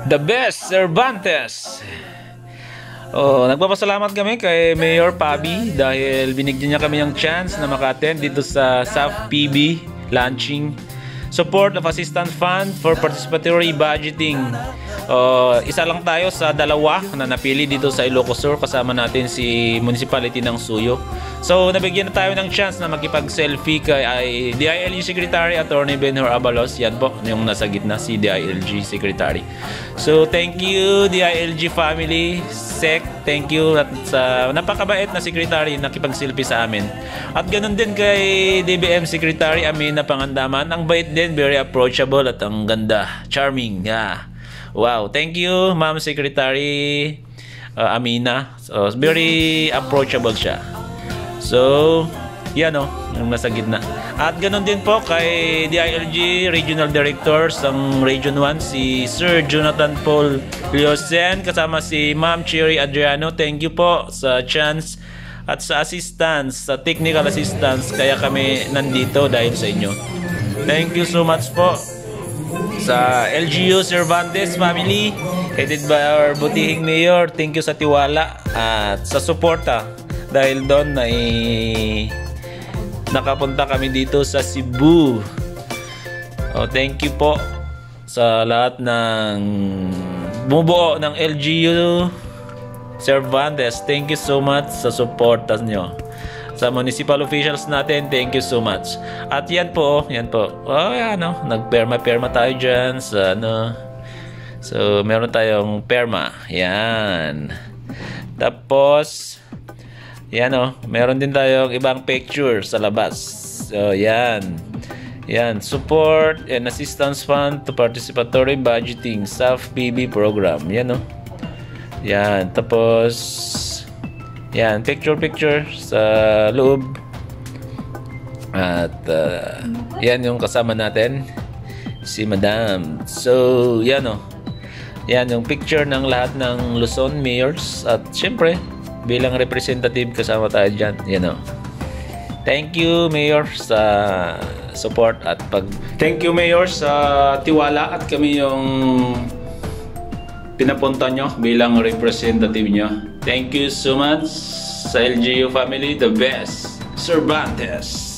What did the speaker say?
The best, Cervantes. Oh, nagpapasalamat kami kay Mayor Pabi dahil binigyan niya kami ng chance na maka-attend dito sa SAF PB launching support of assistance fund for participatory budgeting. Isa lang tayo sa dalawa na napili dito sa Ilocos Sur, kasama natin si Municipality ng Suyo. So nabigyan na tayo ng chance na makipag-selfie kay DILG Secretary Attorney Benhur Abalos. Yan po, yung nasa gitna, si DILG Secretary. So thank you DILG family, SEC, thank you at sa napakabait na secretary na nakipag-selfie sa amin. At ganun din kay DBM Secretary Amina Pangandaman, ang bait din, very approachable at ang ganda, charming. Yeah. Wow, thank you Ma'am Secretary Amina. So, very approachable siya. So, yan o, yung nasa gitna. At ganun din po kay DILG Regional Directors ng Region 1, si Sir Jonathan Paul Liosen, kasama si Ma'am Cherry Adriano. Thank you po sa chance at sa assistance, sa technical assistance, kaya kami nandito dahil sa inyo. Thank you so much po sa LGU Cervantes family, headed by our butihing mayor. Thank you sa tiwala at sa suporta, dahil doon ay nakapunta kami dito sa Cebu. Thank you po sa lahat ng bumubuo ng LGU Cervantes. Thank you so much sa suporta nyo. Sa municipal officials natin, thank you so much. At yan po. Nagperma-perma tayo dyan sa So, meron tayong perma. Yan. Tapos, yan meron din tayong ibang picture sa labas. So, yan. Yan. Support and assistance fund to participatory budgeting SAF PB program. Yan Yan. Tapos, yan, picture sa loob. At yan yung kasama natin, si Madam. So yan yan yung picture ng lahat ng Luzon mayors. At syempre bilang representative kasama tayo dyan. Yan thank you Mayor sa support at thank you Mayor sa tiwala at kami yung pinapunta nyo bilang representative nyo. Thank you so much sa LGU family, the best, Cervantes.